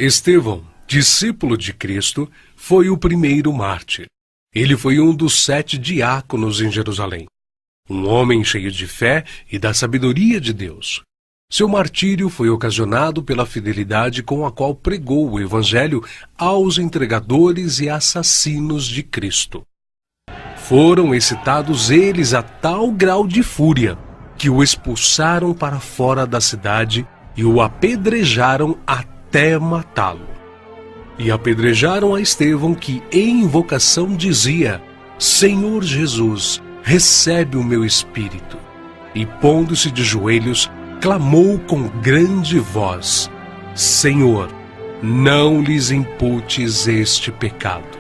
Estevão, discípulo de Cristo, foi o primeiro mártir. Ele foi um dos 7 diáconos em Jerusalém. Um homem cheio de fé e da sabedoria de Deus. Seu martírio foi ocasionado pela fidelidade com a qual pregou o Evangelho aos entregadores e assassinos de Cristo. Foram excitados eles a tal grau de fúria que o expulsaram para fora da cidade e o apedrejaram até matá-lo. E apedrejaram a Estevão, que em invocação dizia: Senhor Jesus, recebe o meu espírito. E pondo-se de joelhos, clamou com grande voz: Senhor, não lhes imputes este pecado.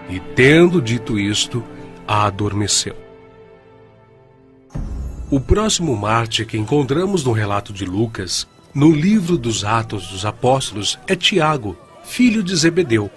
E tendo dito isto, adormeceu. O próximo mártir que encontramos no relato de Lucas, no livro dos Atos dos Apóstolos, é Tiago, filho de Zebedeu.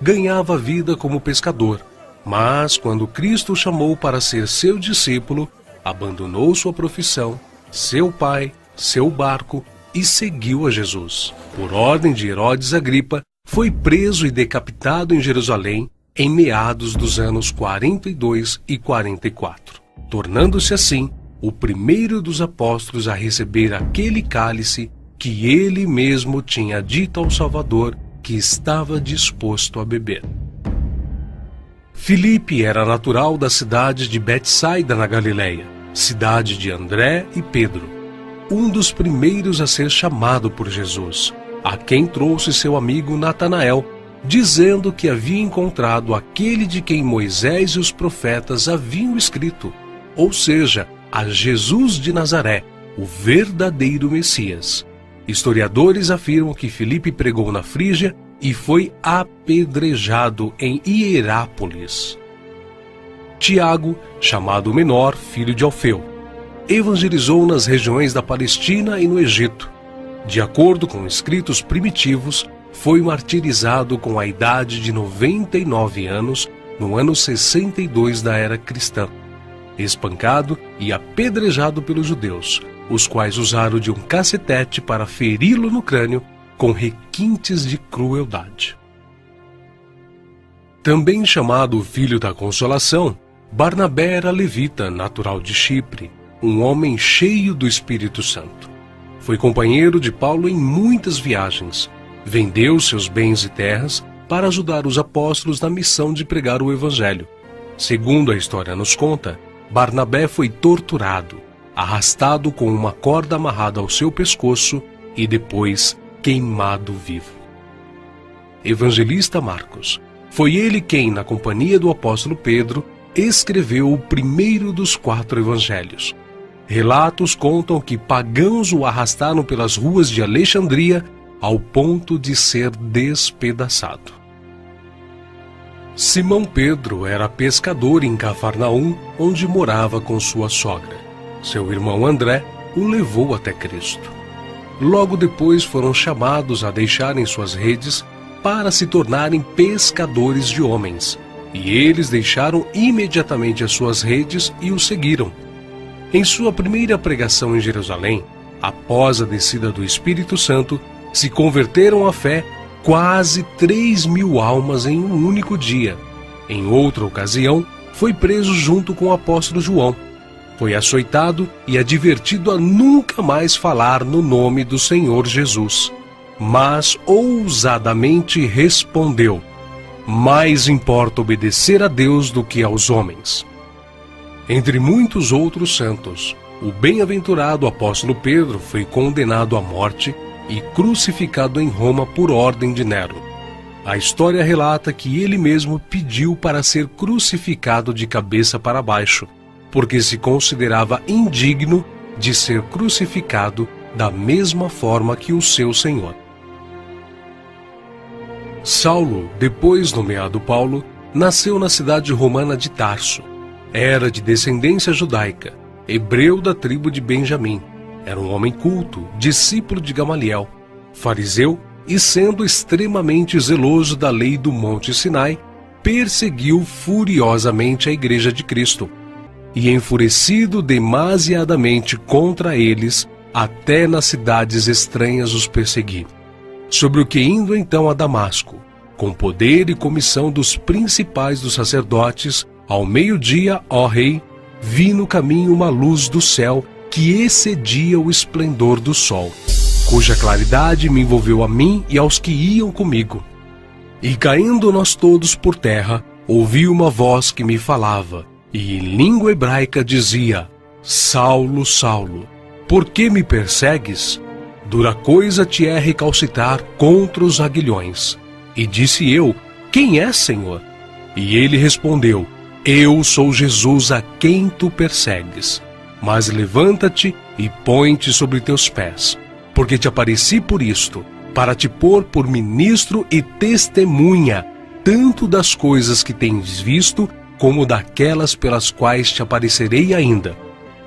Ganhava vida como pescador, mas quando Cristo o chamou para ser seu discípulo, abandonou sua profissão, seu pai, seu barco e seguiu a Jesus. Por ordem de Herodes Agripa, foi preso e decapitado em Jerusalém em meados dos anos 42 e 44, tornando-se assim o primeiro dos apóstolos a receber aquele cálice que ele mesmo tinha dito ao Salvador que estava disposto a beber. Filipe era natural da cidade de Betsaida, na Galileia, cidade de André e Pedro, um dos primeiros a ser chamado por Jesus, a quem trouxe seu amigo Natanael, dizendo que havia encontrado aquele de quem Moisés e os profetas haviam escrito, ou seja, a Jesus de Nazaré, o verdadeiro Messias. Historiadores afirmam que Filipe pregou na Frígia e foi apedrejado em Hierápolis. Tiago, chamado Menor, filho de Alfeu, evangelizou nas regiões da Palestina e no Egito. De acordo com escritos primitivos, foi martirizado com a idade de 99 anos, no ano 62 da era cristã, espancado e apedrejado pelos judeus, os quais usaram de um cacetete para feri-lo no crânio com requintes de crueldade. Também chamado Filho da Consolação, Barnabé era levita, natural de Chipre, um homem cheio do Espírito Santo. Foi companheiro de Paulo em muitas viagens. Vendeu seus bens e terras para ajudar os apóstolos na missão de pregar o Evangelho. Segundo a história nos conta, Barnabé foi torturado, arrastado com uma corda amarrada ao seu pescoço e depois queimado vivo. Evangelista Marcos. Foi ele quem, na companhia do apóstolo Pedro, escreveu o primeiro dos 4 evangelhos. Relatos contam que pagãos o arrastaram pelas ruas de Alexandria ao ponto de ser despedaçado. Simão Pedro era pescador em Cafarnaum, onde morava com sua sogra. Seu irmão André o levou até Cristo. Logo depois foram chamados a deixarem suas redes para se tornarem pescadores de homens, e eles deixaram imediatamente as suas redes e o seguiram. Em sua primeira pregação em Jerusalém, após a descida do Espírito Santo, se converteram à fé quase 3.000 almas em um único dia. Em outra ocasião, foi preso junto com o apóstolo João. Foi açoitado e advertido a nunca mais falar no nome do Senhor Jesus. Mas ousadamente respondeu: mais importa obedecer a Deus do que aos homens. Entre muitos outros santos, o bem-aventurado apóstolo Pedro foi condenado à morte e crucificado em Roma por ordem de Nero. A história relata que ele mesmo pediu para ser crucificado de cabeça para baixo, porque se considerava indigno de ser crucificado da mesma forma que o seu Senhor. Saulo, depois nomeado Paulo, nasceu na cidade romana de Tarso. Era de descendência judaica, hebreu da tribo de Benjamim. Era um homem culto, discípulo de Gamaliel, fariseu e, sendo extremamente zeloso da lei do Monte Sinai, perseguiu furiosamente a Igreja de Cristo e, enfurecido demasiadamente contra eles, até nas cidades estranhas os persegui. sobre o que indo então a Damasco, com poder e comissão dos principais dos sacerdotes, ao meio-dia, ó rei, vi no caminho uma luz do céu que excedia o esplendor do sol, cuja claridade me envolveu a mim e aos que iam comigo. E caindo nós todos por terra, ouvi uma voz que me falava, e em língua hebraica dizia: Saulo, Saulo, por que me persegues? Dura coisa te é recalcitrar contra os aguilhões. E disse eu: Quem é, Senhor? E ele respondeu: Eu sou Jesus a quem tu persegues. Mas levanta-te e põe-te sobre teus pés, porque te apareci por isto, para te pôr por ministro e testemunha, tanto das coisas que tens visto, como daquelas pelas quais te aparecerei ainda.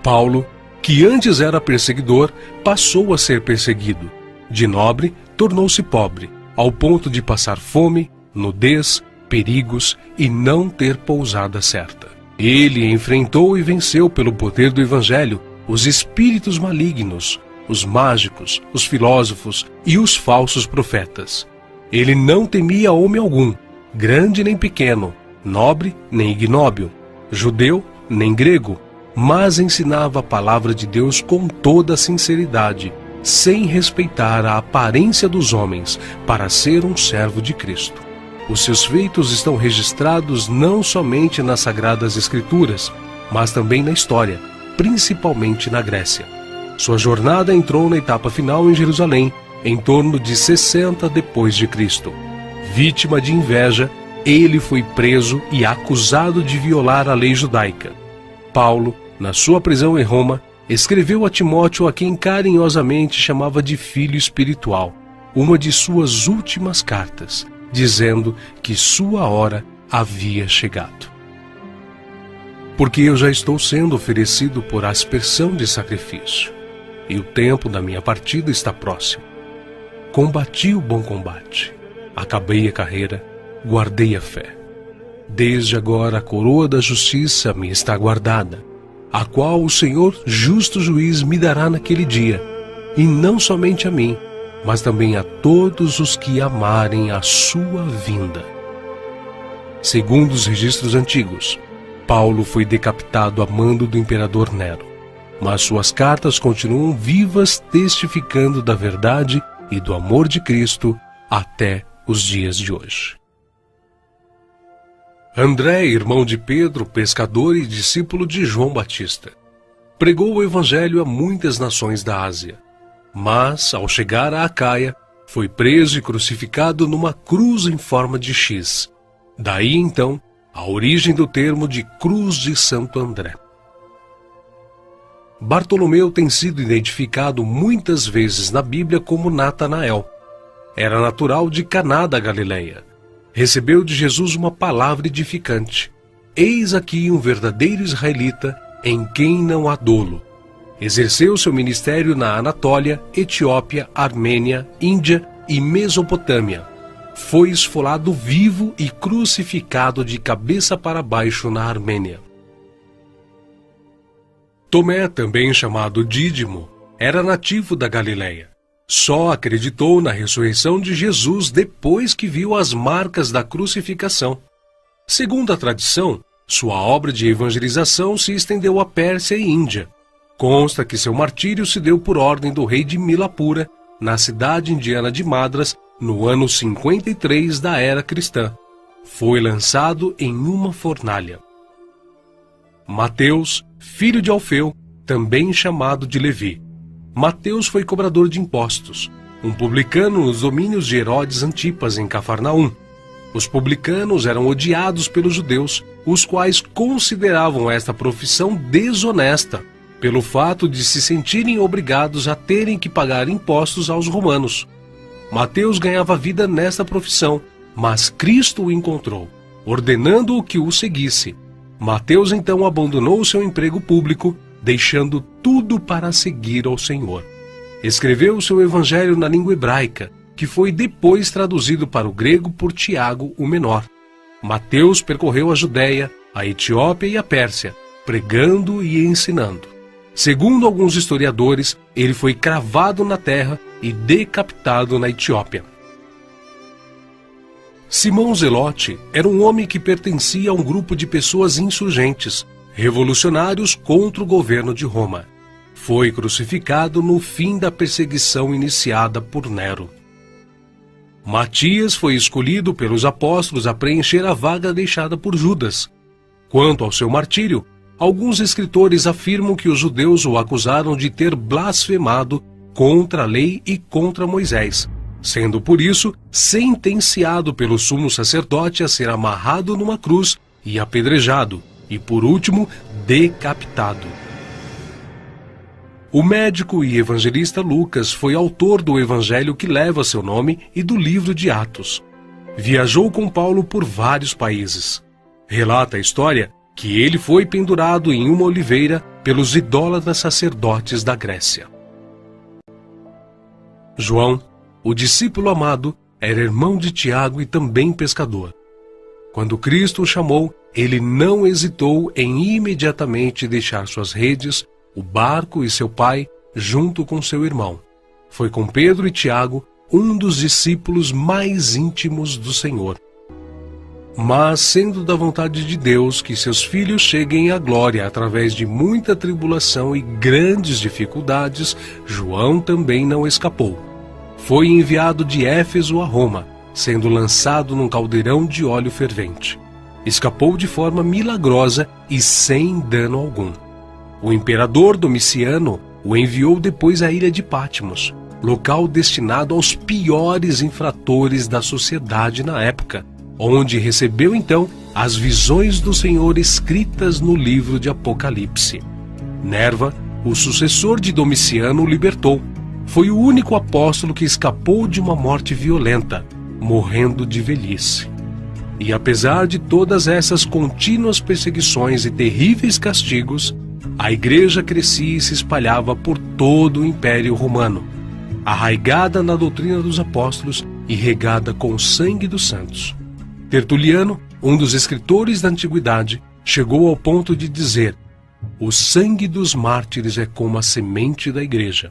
Paulo, que antes era perseguidor, passou a ser perseguido. De nobre, tornou-se pobre, ao ponto de passar fome, nudez, perigos e não ter pousada certa. Ele enfrentou e venceu pelo poder do Evangelho os espíritos malignos, os mágicos, os filósofos e os falsos profetas. Ele não temia homem algum, grande nem pequeno, nobre nem ignóbil, judeu nem grego, mas ensinava a palavra de Deus com toda a sinceridade, sem respeitar a aparência dos homens, para ser um servo de Cristo. Os seus feitos estão registrados não somente nas Sagradas Escrituras, mas também na história, principalmente na Grécia. Sua jornada entrou na etapa final em Jerusalém, em torno de 60 depois de Cristo. Vítima de inveja, ele foi preso e acusado de violar a lei judaica. Paulo, na sua prisão em Roma, escreveu a Timóteo, a quem carinhosamente chamava de filho espiritual, uma de suas últimas cartas, dizendo que sua hora havia chegado. Porque eu já estou sendo oferecido por aspersão de sacrifício, e o tempo da minha partida está próximo. Combati o bom combate, acabei a carreira, guardei a fé. Desde agora a coroa da justiça me está guardada, a qual o Senhor, justo juiz, me dará naquele dia, e não somente a mim, mas também a todos os que amarem a sua vinda. Segundo os registros antigos, Paulo foi decapitado a mando do imperador Nero, mas suas cartas continuam vivas, testificando da verdade e do amor de Cristo até os dias de hoje. André, irmão de Pedro, pescador e discípulo de João Batista, pregou o evangelho a muitas nações da Ásia. Mas, ao chegar a Acaia, foi preso e crucificado numa cruz em forma de X. Daí, então, a origem do termo de Cruz de Santo André. Bartolomeu tem sido identificado muitas vezes na Bíblia como Natanael. Era natural de Caná da Galileia. Recebeu de Jesus uma palavra edificante. Eis aqui um verdadeiro israelita, em quem não há dolo. Exerceu seu ministério na Anatólia, Etiópia, Armênia, Índia e Mesopotâmia. Foi esfolado vivo e crucificado de cabeça para baixo na Armênia. Tomé, também chamado Dídimo, era nativo da Galileia. Só acreditou na ressurreição de Jesus depois que viu as marcas da crucificação. Segundo a tradição, sua obra de evangelização se estendeu à Pérsia e Índia. Consta que seu martírio se deu por ordem do rei de Milapura, na cidade indiana de Madras, no ano 53 da era cristã. Foi lançado em uma fornalha. Mateus, filho de Alfeu, também chamado de Levi. Mateus foi cobrador de impostos, um publicano nos domínios de Herodes Antipas, em Cafarnaum. Os publicanos eram odiados pelos judeus, os quais consideravam esta profissão desonesta, pelo fato de se sentirem obrigados a terem que pagar impostos aos romanos. Mateus ganhava vida nesta profissão, mas Cristo o encontrou, ordenando-o que o seguisse. Mateus então abandonou seu emprego público, deixando tudo para seguir ao Senhor. Escreveu seu evangelho na língua hebraica, que foi depois traduzido para o grego por Tiago, o menor. Mateus percorreu a Judéia, a Etiópia e a Pérsia, pregando e ensinando. Segundo alguns historiadores, ele foi cravado na terra e decapitado na Etiópia. Simão Zelote era um homem que pertencia a um grupo de pessoas insurgentes, revolucionários contra o governo de Roma. Foi crucificado no fim da perseguição iniciada por Nero. Matias foi escolhido pelos apóstolos a preencher a vaga deixada por Judas. Quanto ao seu martírio, alguns escritores afirmam que os judeus o acusaram de ter blasfemado contra a lei e contra Moisés, sendo por isso sentenciado pelo sumo sacerdote a ser amarrado numa cruz e apedrejado, e por último, decapitado. O médico e evangelista Lucas foi autor do evangelho que leva seu nome e do livro de Atos. Viajou com Paulo por vários países. Relata a história que ele foi pendurado em uma oliveira pelos idólatras sacerdotes da Grécia. João, o discípulo amado, era irmão de Tiago e também pescador. Quando Cristo o chamou, ele não hesitou em imediatamente deixar suas redes, o barco e seu pai, junto com seu irmão. Foi com Pedro e Tiago, um dos discípulos mais íntimos do Senhor. Mas, sendo da vontade de Deus que seus filhos cheguem à glória através de muita tribulação e grandes dificuldades, João também não escapou. Foi enviado de Éfeso a Roma, sendo lançado num caldeirão de óleo fervente. Escapou de forma milagrosa e sem dano algum. O imperador Domiciano o enviou depois à ilha de Patmos, local destinado aos piores infratores da sociedade na época, onde recebeu então as visões do Senhor escritas no livro de Apocalipse. Nerva, o sucessor de Domiciano, o libertou. Foi o único apóstolo que escapou de uma morte violenta, morrendo de velhice. E apesar de todas essas contínuas perseguições e terríveis castigos, a igreja crescia e se espalhava por todo o Império Romano, arraigada na doutrina dos apóstolos e regada com o sangue dos santos. Tertuliano, um dos escritores da antiguidade, chegou ao ponto de dizer: "O sangue dos mártires é como a semente da igreja."